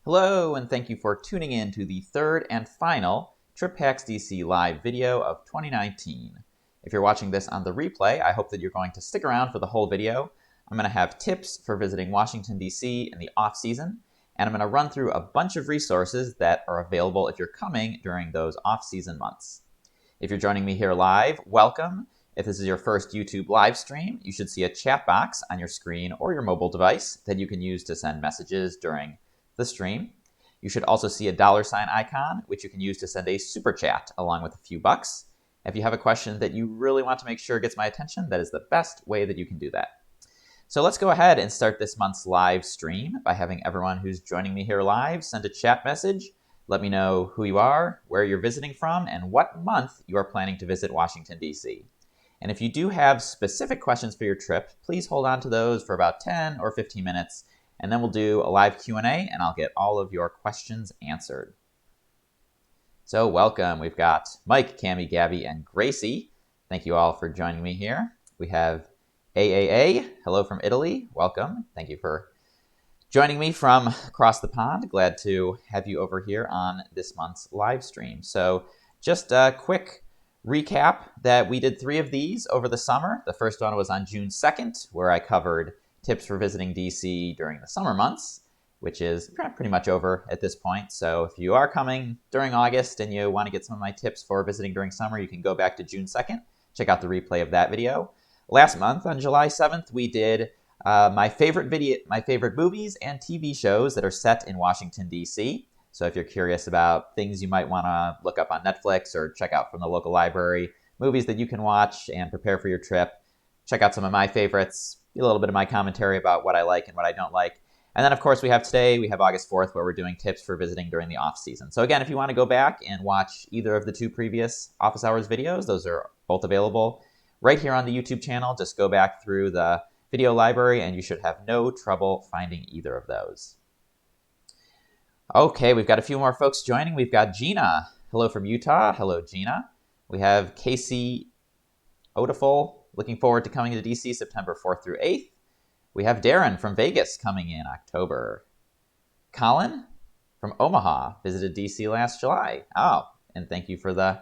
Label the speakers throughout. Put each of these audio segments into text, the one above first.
Speaker 1: Hello, and thank you for tuning in to the third and final Trip Hacks DC live video of 2019. If you're watching this on the replay, I hope that you're going to stick around for the whole video. I'm going to have tips for visiting Washington, D.C. in the off-season, and I'm going to run through a bunch of resources that are available if you're coming during those off-season months. If you're joining me here live, welcome. If this is your first YouTube live stream, you should see a chat box on your screen or your mobile device that you can use to send messages during the stream. You should also see a $ icon, which you can use to send a super chat along with a few bucks. If you have a question that you really want to make sure gets my attention, that is the best way that you can do that. So let's go ahead and start this month's live stream by having everyone who's joining me here live send a chat message. Let me know who you are, where you're visiting from, and what month you are planning to visit Washington, D.C. And if you do have specific questions for your trip, please hold on to those for about 10 or 15 minutes, and then we'll do a live Q&A, and I'll get all of your questions answered. So welcome. We've got Mike, Cami, Gabby, and Gracie. Thank you all for joining me here. We have AAA. Hello from Italy. Welcome. Thank you for joining me from across the pond. Glad to have you over here on this month's live stream. So just a quick recap that we did 3 of these over the summer. The first one was on June 2nd, where I covered tips for visiting DC during the summer months, which is pretty much over at this point. So if you are coming during August and you want to get some of my tips for visiting during summer, you can go back to June 2nd, check out the replay of that video. Last month on July 7th, we did my favorite movies and TV shows that are set in Washington, D.C. So if you're curious about things you might want to look up on Netflix or check out from the local library, movies that you can watch and prepare for your trip, check out some of my favorites, a little bit of my commentary about what I like and what I don't like. And then, of course, we have August 4th, where we're doing tips for visiting during the off-season. So again, if you want to go back and watch either of the 2 previous Office Hours videos, those are both available right here on the YouTube channel. Just go back through the video library, and you should have no trouble finding either of those. Okay, we've got a few more folks joining. We've got Gina. Hello from Utah. Hello, Gina. We have Casey Odeful. Looking forward to coming to DC September 4th through 8th. We have Darren from Vegas coming in October. Colin from Omaha visited DC last July. Oh, and thank you for the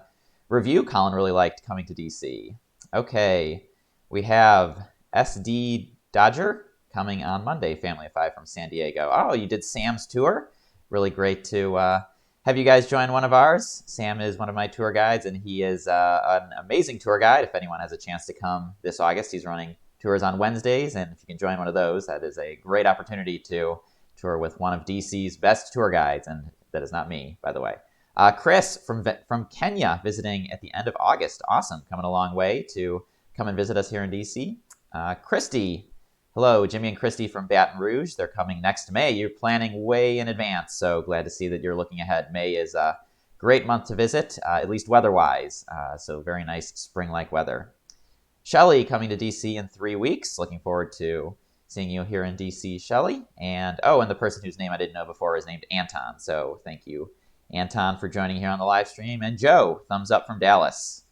Speaker 1: review. Colin really liked coming to DC. Okay, we have SD Dodger coming on Monday, family of 5 from San Diego. Oh, you did Sam's tour? Really great to have you guys join one of ours. Sam is one of my tour guides, and he is an amazing tour guide. If anyone has a chance to come this August, he's running tours on Wednesdays, and if you can join one of those, that is a great opportunity to tour with one of DC's best tour guides, and that is not me, by the way. Chris from Kenya visiting at the end of August. Awesome, coming a long way to come and visit us here in DC. Christy. Hello, Jimmy and Christy from Baton Rouge. They're coming next May. You're planning way in advance, so glad to see that you're looking ahead. May is a great month to visit, at least weather-wise, so very nice spring-like weather. Shelly coming to DC in 3 weeks. Looking forward to seeing you here in DC, Shelly. And the person whose name I didn't know before is named Anton, so thank you, Anton, for joining here on the live stream. And Joe, thumbs up from Dallas.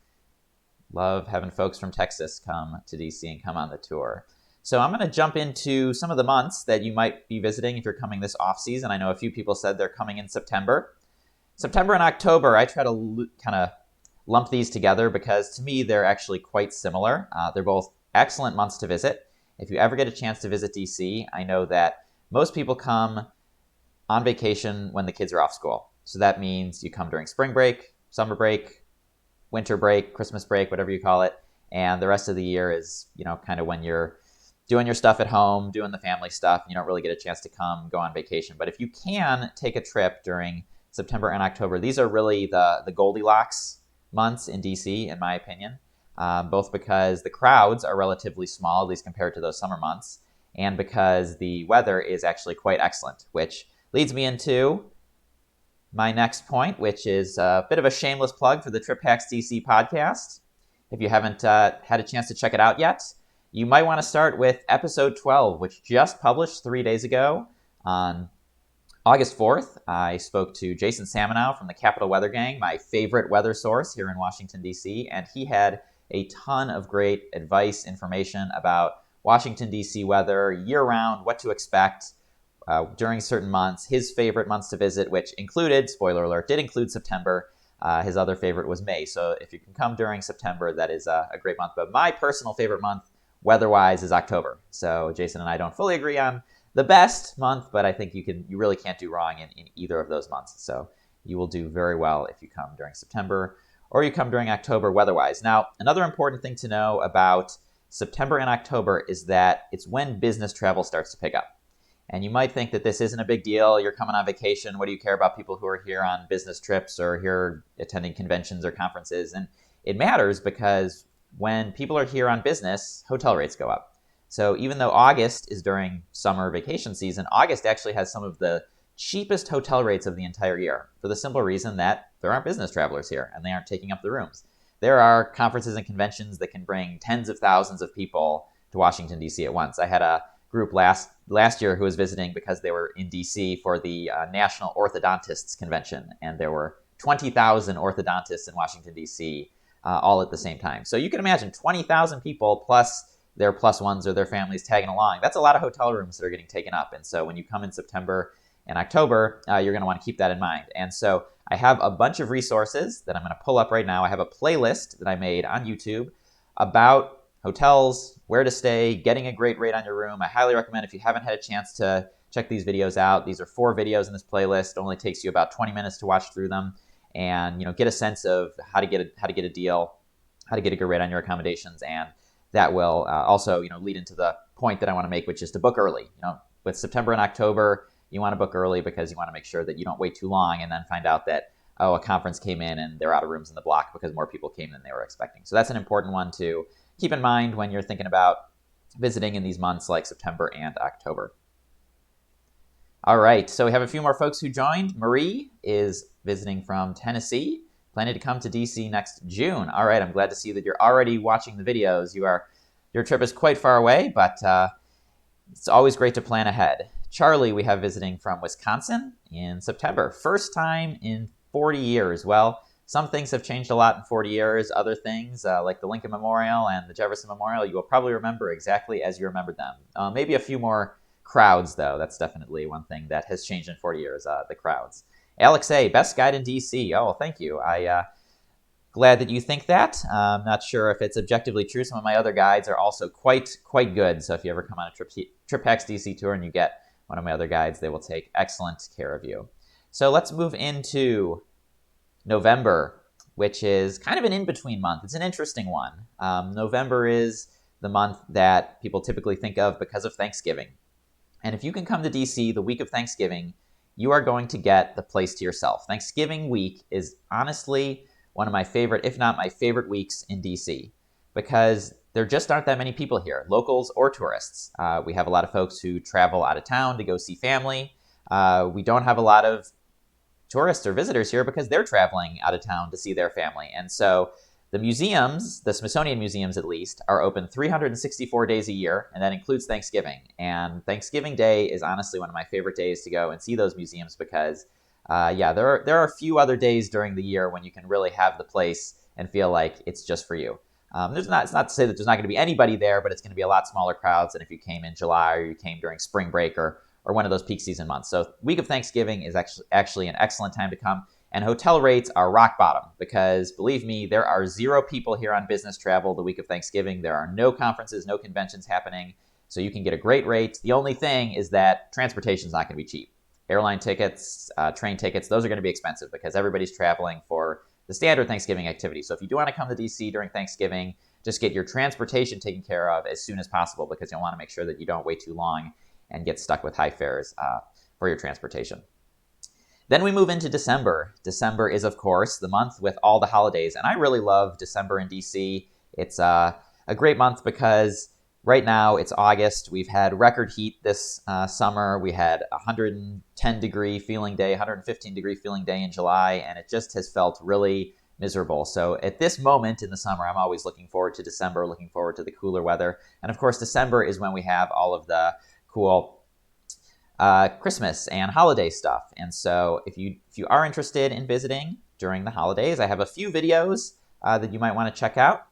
Speaker 1: Love having folks from Texas come to DC and come on the tour. So I'm going to jump into some of the months that you might be visiting if you're coming this off-season. I know a few people said they're coming in September. September and October, I try to kind of lump these together because to me they're actually quite similar. They're both excellent months to visit. If you ever get a chance to visit DC, I know that most people come on vacation when the kids are off school. So that means you come during spring break, summer break, winter break, Christmas break, whatever you call it. And the rest of the year is, kind of when you're doing your stuff at home, doing the family stuff. You don't really get a chance to go on vacation. But if you can take a trip during September and October, these are really the Goldilocks months in DC, in my opinion, both because the crowds are relatively small, at least compared to those summer months, and because the weather is actually quite excellent, which leads me into my next point, which is a bit of a shameless plug for the Trip Hacks DC podcast. If you haven't had a chance to check it out yet, you might want to start with episode 12, which just published 3 days ago on August 4th. I spoke to Jason Samenow from the Capital Weather Gang, my favorite weather source here in Washington, D.C., and he had a ton of great advice, information about Washington, D.C. weather year-round, what to expect, during certain months, his favorite months to visit, which included, spoiler alert, did include September. His other favorite was May. So if you can come during September, that is a great month. But my personal favorite month, weather-wise, is October. So Jason and I don't fully agree on the best month, but I think you really can't do wrong in either of those months. So you will do very well if you come during September or you come during October weather-wise. Now, another important thing to know about September and October is that it's when business travel starts to pick up. And you might think that this isn't a big deal. You're coming on vacation. What do you care about people who are here on business trips or here attending conventions or conferences? And it matters because when people are here on business, hotel rates go up. So even though August is during summer vacation season, August actually has some of the cheapest hotel rates of the entire year for the simple reason that there aren't business travelers here and they aren't taking up the rooms. There are conferences and conventions that can bring tens of thousands of people to Washington, D.C. at once. I had a group last year who was visiting because they were in D.C. for the National Orthodontists Convention, and there were 20,000 orthodontists in Washington, D.C. All at the same time. So you can imagine 20,000 people plus their plus ones or their families tagging along. That's a lot of hotel rooms that are getting taken up. And so when you come in September and October, you're going to want to keep that in mind. And so I have a bunch of resources that I'm going to pull up right now. I have a playlist that I made on YouTube about hotels, where to stay, getting a great rate on your room. I highly recommend if you haven't had a chance to check these videos out. These are 4 videos in this playlist. It only takes you about 20 minutes to watch through them and get a sense of how to get a deal, how to get a good rate on your accommodations, and that will also lead into the point that I want to make, which is to book early. With September and October, you want to book early because you want to make sure that you don't wait too long and then find out that, a conference came in and they're out of rooms in the block because more people came than they were expecting. So that's an important one to keep in mind when you're thinking about visiting in these months like September and October. All right, so we have a few more folks who joined. Marie is visiting from Tennessee, planning to come to DC next June. All right, I'm glad to see that you're already watching the videos. Your trip is quite far away, but it's always great to plan ahead. Charlie, we have visiting from Wisconsin in September. First time in 40 years. Well, some things have changed a lot in 40 years. Other things, like the Lincoln Memorial and the Jefferson Memorial, you will probably remember exactly as you remembered them. Maybe a few more crowds, though. That's definitely one thing that has changed in 40 years, the crowds. Alex A., best guide in DC. Oh, thank you. Glad that you think that. I'm not sure if it's objectively true. Some of my other guides are also quite good. So if you ever come on a Trip Hacks DC tour and you get one of my other guides, they will take excellent care of you. So let's move into November, which is kind of an in-between month. It's an interesting one. November is the month that people typically think of because of Thanksgiving. And if you can come to DC the week of Thanksgiving, you are going to get the place to yourself. Thanksgiving week is honestly one of my favorite, if not my favorite weeks in DC, because there just aren't that many people here, locals or tourists. We have a lot of folks who travel out of town to go see family. We don't have a lot of tourists or visitors here because they're traveling out of town to see their family. And so the museums, the Smithsonian museums at least, are open 364 days a year, and that includes Thanksgiving. And Thanksgiving Day is honestly one of my favorite days to go and see those museums because, there are a few other days during the year when you can really have the place and feel like it's just for you. It's not to say that there's not going to be anybody there, but it's going to be a lot smaller crowds than if you came in July or you came during spring break or one of those peak season months. So week of Thanksgiving is actually an excellent time to come. And hotel rates are rock bottom because, believe me, there are 0 people here on business travel the week of Thanksgiving. There are no conferences, no conventions happening, so you can get a great rate. The only thing is that transportation is not going to be cheap. Airline tickets, train tickets, those are going to be expensive because everybody's traveling for the standard Thanksgiving activity. So if you do want to come to DC during Thanksgiving, just get your transportation taken care of as soon as possible because you'll want to make sure that you don't wait too long and get stuck with high fares for your transportation. Then we move into December. December is, of course, the month with all the holidays, and I really love December in DC. It's a great month because right now it's August. We've had record heat this summer. We had 110-degree feeling day, 115-degree feeling day in July, and it just has felt really miserable. So at this moment in the summer, I'm always looking forward to December, looking forward to the cooler weather. And of course, December is when we have all of the cool Christmas and holiday stuff. And so if you are interested in visiting during the holidays, I have a few videos that you might want to check out.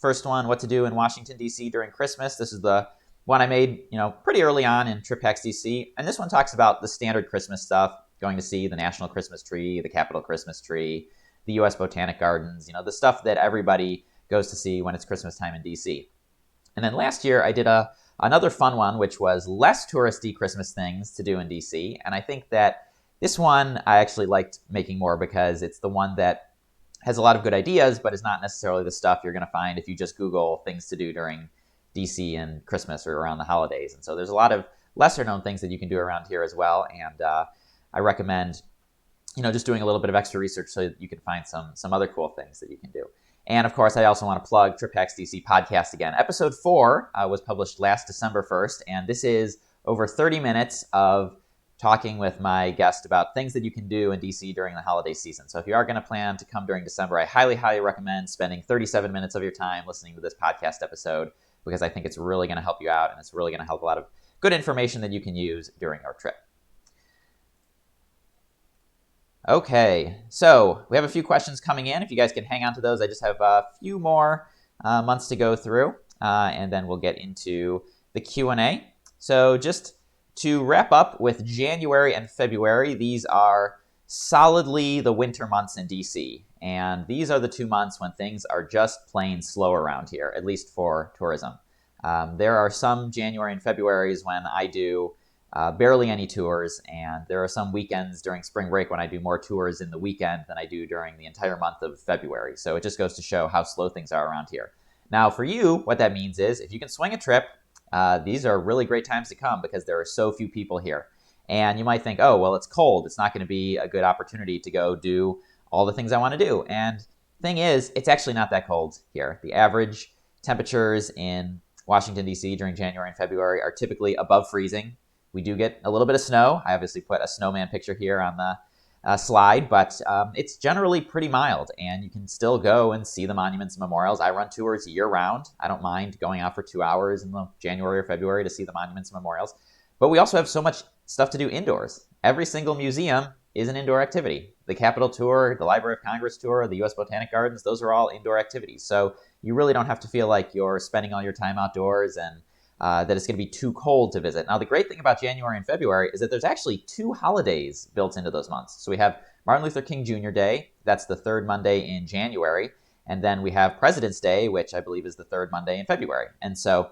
Speaker 1: First one, what to do in Washington, D.C. during Christmas. This is the one I made, pretty early on in Trip Hacks DC. And this one talks about the standard Christmas stuff, going to see the National Christmas Tree, the Capitol Christmas Tree, the U.S. Botanic Gardens, the stuff that everybody goes to see when it's Christmas time in DC. And then last year I did another fun one, which was less touristy Christmas things to do in DC. And I think that this one I actually liked making more because it's the one that has a lot of good ideas, but is not necessarily the stuff you're going to find if you just Google things to do during DC and Christmas or around the holidays. And so there's a lot of lesser known things that you can do around here as well. And I recommend, just doing a little bit of extra research so that you can find some other cool things that you can do. And of course, I also want to plug Trip Hacks DC podcast again. Episode 4 was published last December 1st, and this is over 30 minutes of talking with my guest about things that you can do in DC during the holiday season. So if you are going to plan to come during December, I highly, highly recommend spending 37 minutes of your time listening to this podcast episode, because I think it's really going to help you out, and it's really going to help a lot of good information that you can use during your trip. Okay, so we have a few questions coming in. If you guys can hang on to those, I just have a few more months to go through, and then we'll get into the Q&A. So just to wrap up with January and February, these are solidly the winter months in DC. And these are the 2 months when things are just plain slow around here, at least for tourism. There are some January and Februaries when I do barely any tours, and there are some weekends during spring break when I do more tours in the weekend than I do during the entire month of February. So it just goes to show how slow things are around here. Now for you, what that means is if you can swing a trip, these are really great times to come because there are so few people here. And you might think, oh, well, it's cold. It's not going to be a good opportunity to go do all the things I want to do. And the thing is, it's actually not that cold here. The average temperatures in Washington, D.C. during January and February are typically above freezing. We do get a little bit of snow. I obviously put a snowman picture here on the slide, but it's generally pretty mild, and you can still go and see the monuments and memorials. I run tours year-round. I don't mind going out for 2 hours in the January or February to see the monuments and memorials. But we also have so much stuff to do indoors. Every single museum is an indoor activity. The Capitol tour, the Library of Congress tour, the U.S. Botanic Gardens, those are all indoor activities. So you really don't have to feel like you're spending all your time outdoors and that it's going to be too cold to visit. Now, the great thing about January and February is that there's actually 2 holidays built into those months. So we have Martin Luther King Jr. Day. That's the 3rd Monday in January. And then we have President's Day, which I believe is the 3rd Monday in February. And so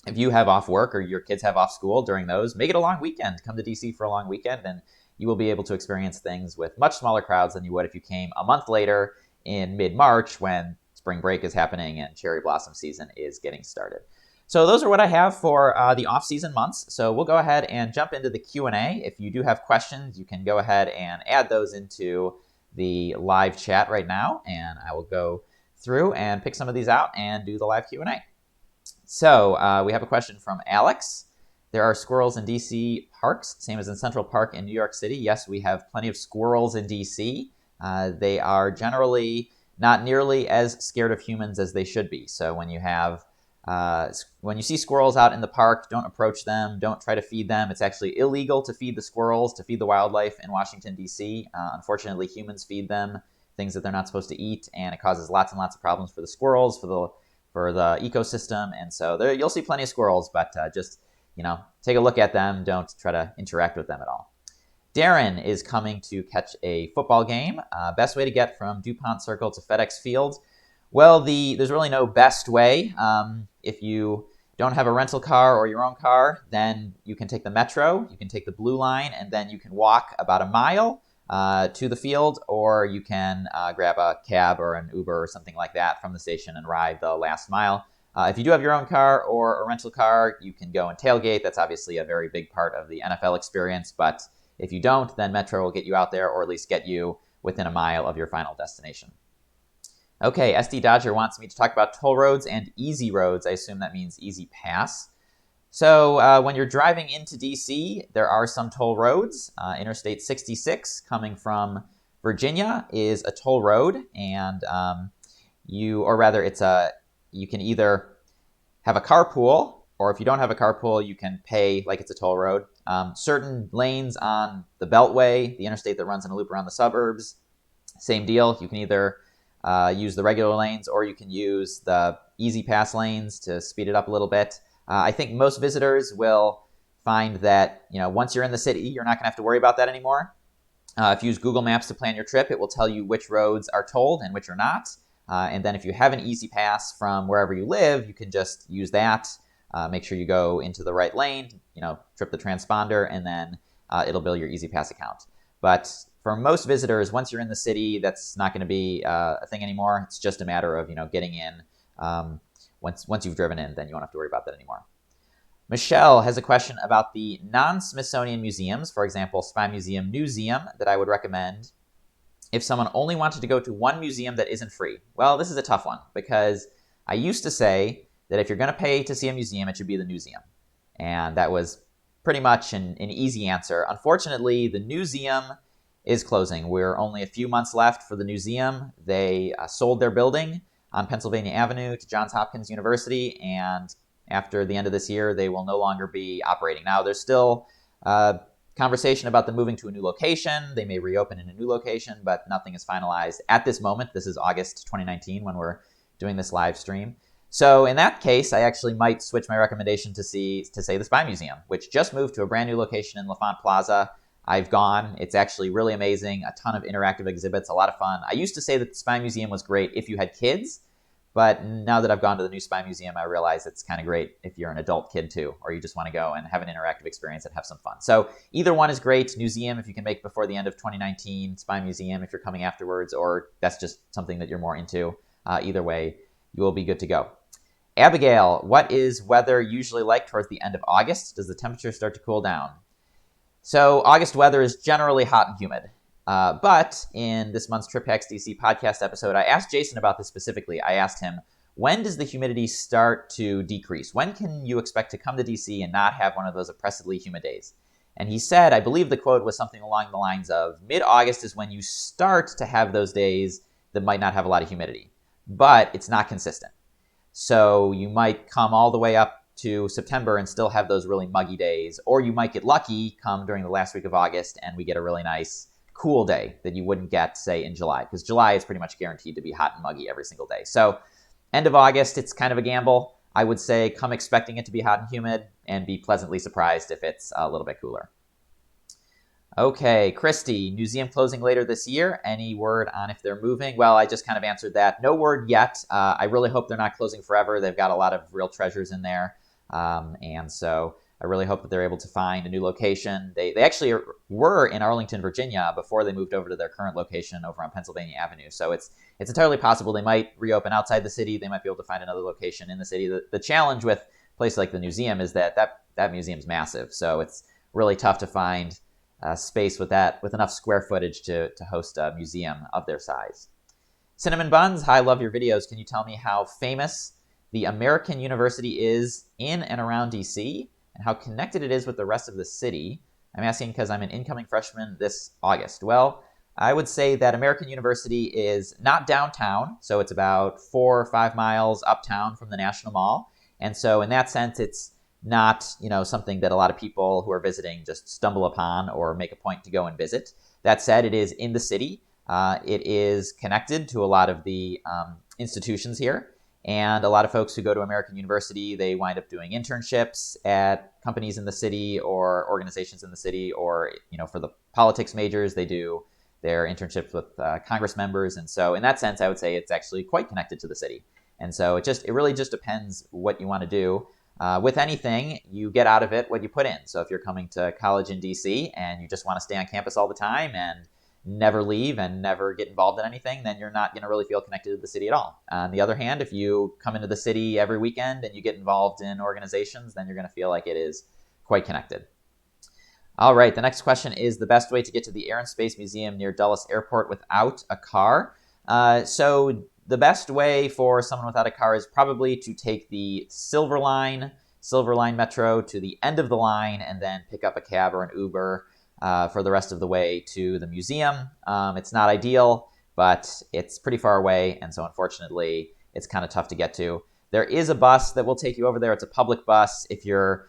Speaker 1: if you have off work or your kids have off school during those, make it a long weekend. Come to DC for a long weekend, and you will be able to experience things with much smaller crowds than you would if you came a month later in mid-March when spring break is happening and cherry blossom season is getting started. So those are what I have for the off-season months. So we'll go ahead and jump into the Q&A. If you do have questions, you can go ahead and add those into the live chat right now, and I will go through and pick some of these out and do the live Q&A. So we have a question from Alex. There are squirrels in DC parks, same as in Central Park in New York City. Yes, we have plenty of squirrels in DC. They are generally not nearly as scared of humans as they should be. So when you see squirrels out in the park, don't approach them. Don't try to feed them. It's actually illegal to feed the squirrels, to feed the wildlife in Washington, D.C. Unfortunately, humans feed them things that they're not supposed to eat, and it causes lots and lots of problems for the squirrels, for the ecosystem. And so there, you'll see plenty of squirrels, but just take a look at them. Don't try to interact with them at all. Darren is coming to catch a football game. Best way to get from DuPont Circle to FedEx Field. Well, there's really no best way. If you don't have a rental car or your own car, then you can take the Metro, you can take the Blue Line, and then you can walk about a mile to the field, or you can grab a cab or an Uber or something like that from the station and ride the last mile. If you do have your own car or a rental car, you can go and tailgate. That's obviously a very big part of the NFL experience, but if you don't, then Metro will get you out there, or at least get you within a mile of your final destination. Okay, SD Dodger wants me to talk about toll roads and easy roads. I assume that means easy pass. So when you're driving into DC, there are some toll roads. Interstate 66 coming from Virginia is a toll road, and you can either have a carpool, or if you don't have a carpool, you can pay like it's a toll road. Certain lanes on the Beltway, the interstate that runs in a loop around the suburbs, same deal. You can either use the regular lanes, or you can use the easy pass lanes to speed it up a little bit. I think most visitors will find that, once you're in the city, you're not going to have to worry about that anymore. If you use Google Maps to plan your trip, it will tell you which roads are tolled and which are not. And then if you have an easy pass from wherever you live, you can just use that. Make sure you go into the right lane, trip the transponder, and then it'll bill your easy pass account. But for most visitors, once you're in the city, that's not going to be a thing anymore. It's just a matter of, getting in. Once you've driven in, then you won't have to worry about that anymore. Michelle has a question about the non-Smithsonian museums, for example, Spy Museum, Newseum, that I would recommend if someone only wanted to go to one museum that isn't free. Well, this is a tough one because I used to say that if you're going to pay to see a museum, it should be the Newseum. And that was pretty much an easy answer. Unfortunately, the Newseum is closing. We're only a few months left for the Newseum. They sold their building on Pennsylvania Avenue to Johns Hopkins University, and after the end of this year, they will no longer be operating. Now, there's still conversation about them moving to a new location. They may reopen in a new location, but nothing is finalized at this moment. This is August 2019 when we're doing this live stream. So in that case, I actually might switch my recommendation to say the Spy Museum, which just moved to a brand new location in LaFont Plaza. I've gone. It's actually really amazing. A ton of interactive exhibits, a lot of fun. I used to say that the Spy Museum was great if you had kids, but now that I've gone to the new Spy Museum, I realize it's kind of great if you're an adult kid too, or you just want to go and have an interactive experience and have some fun. So either one is great. Museum, if you can make before the end of 2019. Spy Museum, if you're coming afterwards, or that's just something that you're more into. Either way, you will be good to go. Abigail, what is weather usually like towards the end of August? Does the temperature start to cool down? So August weather is generally hot and humid. But in this month's Trip Hacks DC podcast episode, I asked Jason about this specifically. I asked him, when does the humidity start to decrease? When can you expect to come to DC and not have one of those oppressively humid days? And he said, I believe the quote was something along the lines of, mid-August is when you start to have those days that might not have a lot of humidity, but it's not consistent. So you might come all the way up to September and still have those really muggy days, or you might get lucky, come during the last week of August, and we get a really nice cool day that you wouldn't get, say, in July, because July is pretty much guaranteed to be hot and muggy every single day. So end of August, it's kind of a gamble. I would say come expecting it to be hot and humid and be pleasantly surprised if it's a little bit cooler. Okay, Christy, museum closing later this year. Any word on if they're moving? Well, I just kind of answered that. No word yet. I really hope they're not closing forever. They've got a lot of real treasures in there. And so I really hope that they're able to find a new location. They actually were in Arlington, Virginia before they moved over to their current location over on Pennsylvania Avenue. So it's entirely possible they might reopen outside the city. They might be able to find another location in the city. The challenge with a place like the museum is that museum's massive. So it's really tough to find space with enough square footage to host a museum of their size. Cinnamon Buns, hi, love your videos. Can you tell me how famous the American University is in and around DC and how connected it is with the rest of the city? I'm asking because I'm an incoming freshman this August. Well, I would say that American University is not downtown, so it's about 4 or 5 miles uptown from the National Mall. And so in that sense, it's not, something that a lot of people who are visiting just stumble upon or make a point to go and visit. That said, it is in the city. It is connected to a lot of the institutions here. And a lot of folks who go to American University, they wind up doing internships at companies in the city or organizations in the city, or, for the politics majors, they do their internships with Congress members. And so in that sense, I would say it's actually quite connected to the city. And so it really just depends what you want to do. With anything, you get out of it what you put in. So if you're coming to college in DC and you just want to stay on campus all the time and never leave and never get involved in anything, then you're not going to really feel connected to the city at all. On the other hand, if you come into the city every weekend and you get involved in organizations, then you're going to feel like it is quite connected. All right, the next question is the best way to get to the Air and Space Museum near Dulles Airport without a car. So the best way for someone without a car is probably to take the Silver Line Metro to the end of the line and then pick up a cab or an Uber for the rest of the way to the museum. It's not ideal, but it's pretty far away, and so unfortunately, it's kind of tough to get to. There is a bus that will take you over there. It's a public bus. If you're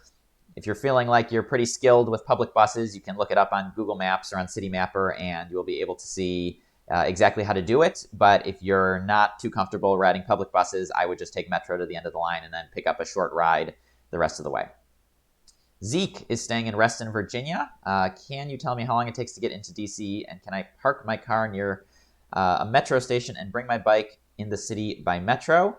Speaker 1: feeling like you're pretty skilled with public buses, you can look it up on Google Maps or on City Mapper, and you'll be able to see exactly how to do it. But if you're not too comfortable riding public buses, I would just take Metro to the end of the line and then pick up a short ride the rest of the way. Zeke is staying in Reston, Virginia. Can you tell me how long it takes to get into DC, and can I park my car near a metro station and bring my bike in the city by metro?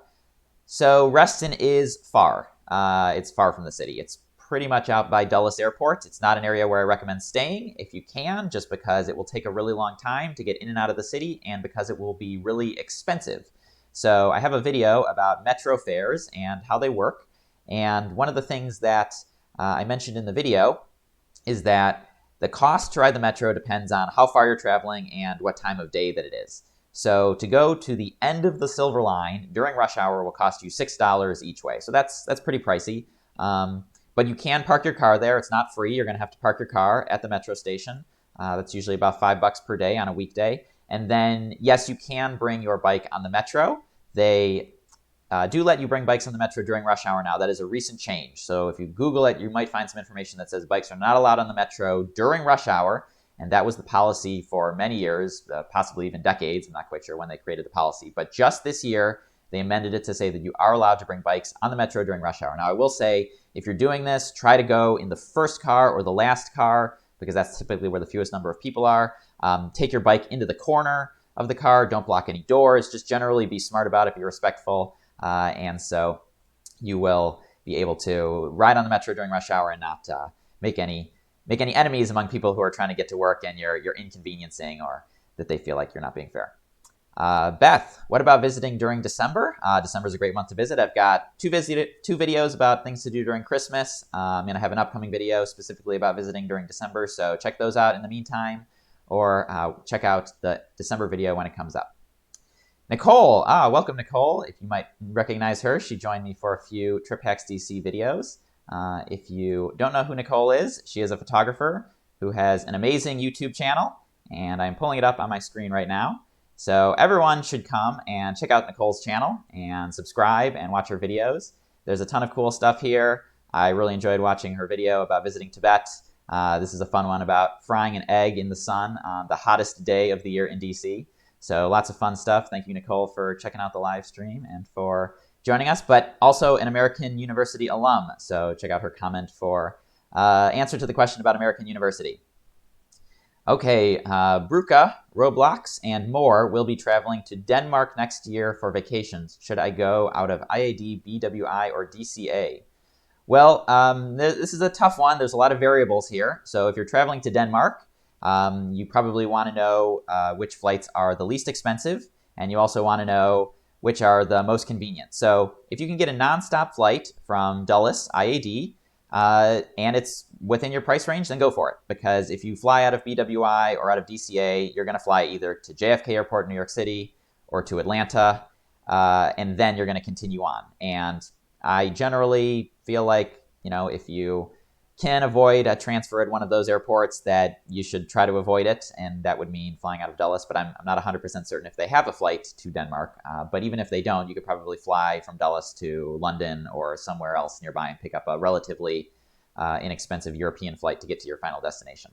Speaker 1: So Reston is far. It's far from the city. It's pretty much out by Dulles Airport. It's not an area where I recommend staying if you can, just because it will take a really long time to get in and out of the city and because it will be really expensive. So I have a video about metro fares and how they work. And one of the things that I mentioned in the video is that the cost to ride the metro depends on how far you're traveling and what time of day that it is. So to go to the end of the Silver Line during rush hour will cost you $6 each way. So that's pretty pricey. But you can park your car there. It's not free. You're going to have to park your car at the metro station. That's usually about $5 per day on a weekday. And then, yes, you can bring your bike on the metro. They do let you bring bikes on the metro during rush hour now. That is a recent change. So if you Google it, you might find some information that says bikes are not allowed on the metro during rush hour. And that was the policy for many years, possibly even decades. I'm not quite sure when they created the policy. But just this year, they amended it to say that you are allowed to bring bikes on the metro during rush hour. Now, I will say, if you're doing this, try to go in the first car or the last car, because that's typically where the fewest number of people are. Take your bike into the corner of the car. Don't block any doors. Just generally be smart about it, be respectful. And so you will be able to ride on the metro during rush hour and not make any enemies among people who are trying to get to work and you're inconveniencing or that they feel like you're not being fair. Beth, what about visiting during December? December is a great month to visit. I've got two videos about things to do during Christmas. I'm going to have an upcoming video specifically about visiting during December, so check those out in the meantime, or check out the December video when it comes up. Nicole, welcome Nicole. If you might recognize her, she joined me for a few Trip Hacks DC videos. If you don't know who Nicole is, she is a photographer who has an amazing YouTube channel, and I'm pulling it up on my screen right now. So everyone should come and check out Nicole's channel and subscribe and watch her videos. There's a ton of cool stuff here. I really enjoyed watching her video about visiting Tibet. This is a fun one about frying an egg in the sun on the hottest day of the year in DC. So lots of fun stuff. Thank you, Nicole, for checking out the live stream and for joining us, but also an American University alum. So check out her comment for answer to the question about American University. Okay, Bruca, Roblox, and more will be traveling to Denmark next year for vacations. Should I go out of IAD, BWI, or DCA? Well, this is a tough one. There's a lot of variables here. So if you're traveling to Denmark, you probably want to know which flights are the least expensive, and you also want to know which are the most convenient. So if you can get a nonstop flight from Dulles, IAD, and it's within your price range, then go for it. Because if you fly out of BWI or out of DCA, you're going to fly either to JFK Airport in New York City or to Atlanta, and then you're going to continue on. And I generally feel like, if you can avoid a transfer at one of those airports, that you should try to avoid it, and that would mean flying out of Dulles, but I'm not 100% certain if they have a flight to Denmark. But even if they don't, you could probably fly from Dulles to London or somewhere else nearby and pick up a relatively inexpensive European flight to get to your final destination.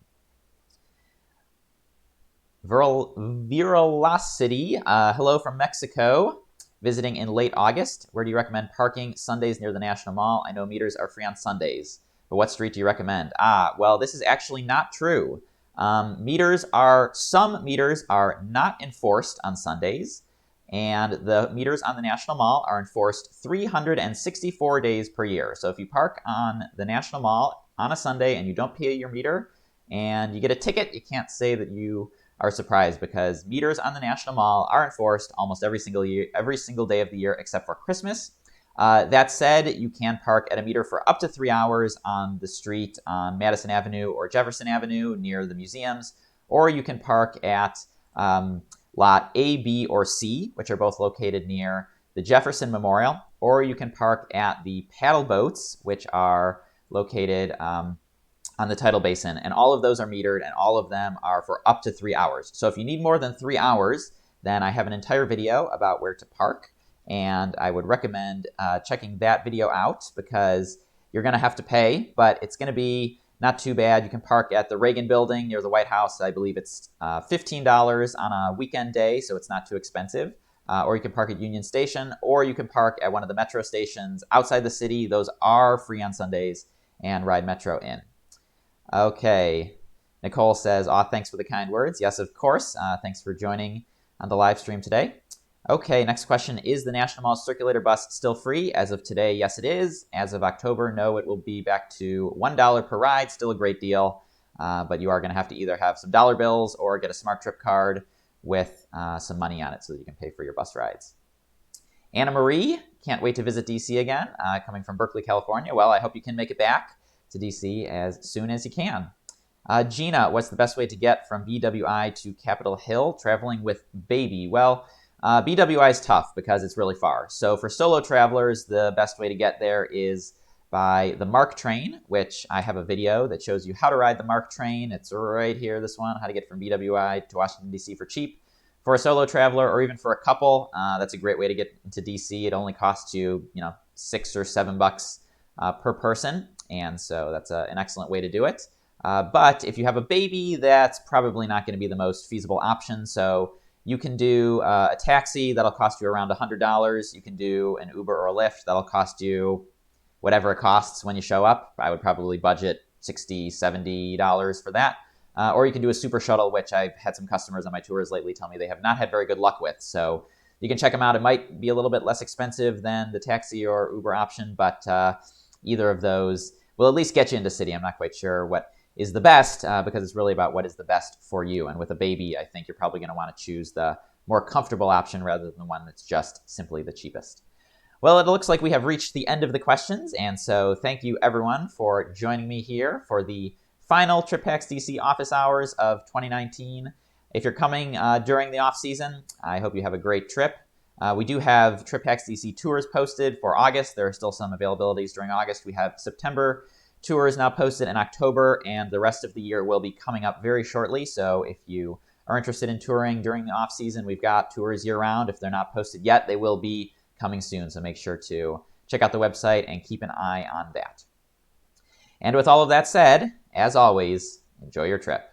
Speaker 1: Viralocity, hello from Mexico. Visiting in late August. Where do you recommend parking Sundays near the National Mall? I know meters are free on Sundays. But what street do you recommend? Well, this is actually not true. Some meters are not enforced on Sundays, and the meters on the National Mall are enforced 364 days per year. So if you park on the National Mall on a Sunday and you don't pay your meter and you get a ticket, you can't say that you are surprised, because meters on the National Mall are enforced almost every single day of the year except for Christmas. That said, you can park at a meter for up to 3 hours on the street on Madison Avenue or Jefferson Avenue near the museums, or you can park at lot A, B, or C, which are both located near the Jefferson Memorial, or you can park at the paddle boats, which are located on the tidal basin, and all of those are metered, and all of them are for up to 3 hours. So if you need more than 3 hours, then I have an entire video about where to park. And I would recommend checking that video out, because you're going to have to pay, but it's going to be not too bad. You can park at the Reagan Building near the White House. I believe it's $15 on a weekend day, so it's not too expensive. or you can park at Union Station, or you can park at one of the metro stations outside the city. Those are free on Sundays, and ride Metro in. Okay. Nicole says, thanks for the kind words. Yes, of course. Thanks for joining on the live stream today. Okay, next question. Is the National Mall Circulator Bus still free? As of today, yes, it is. As of October, no, it will be back to $1 per ride. Still a great deal. But you are going to have to either have some dollar bills or get a Smart Trip card with some money on it so that you can pay for your bus rides. Anna Marie, can't wait to visit DC again, coming from Berkeley, California. Well, I hope you can make it back to DC as soon as you can. Gina, what's the best way to get from BWI to Capitol Hill traveling with baby? Well, BWI is tough because it's really far. So for solo travelers, the best way to get there is by the MARC train, which I have a video that shows you how to ride the MARC train. It's right here, this one, how to get from BWI to Washington, D.C. for cheap. For a solo traveler or even for a couple, that's a great way to get into D.C. It only costs you, $6 or $7 per person, and so that's an excellent way to do it. But if you have a baby, that's probably not going to be the most feasible option. So you can do a taxi that'll cost you around $100. You can do an Uber or a Lyft that'll cost you whatever it costs when you show up. I would probably budget $60, $70 for that. Or you can do a super shuttle, which I've had some customers on my tours lately tell me they have not had very good luck with. So you can check them out. It might be a little bit less expensive than the taxi or Uber option, but either of those will at least get you into city. I'm not quite sure what is the best because it's really about what is the best for you. And with a baby, I think you're probably going to want to choose the more comfortable option rather than the one that's just simply the cheapest. Well, it looks like we have reached the end of the questions, and so thank you everyone for joining me here for the final Trip Hacks DC office hours of 2019. If you're coming during the off season, I hope you have a great trip. We do have Trip Hacks DC tours posted for August. There are still some availabilities during August. We have September tours now posted in October, and the rest of the year will be coming up very shortly. So if you are interested in touring during the off season, we've got tours year round. If they're not posted yet, they will be coming soon. So make sure to check out the website and keep an eye on that. And with all of that said, as always, enjoy your trip.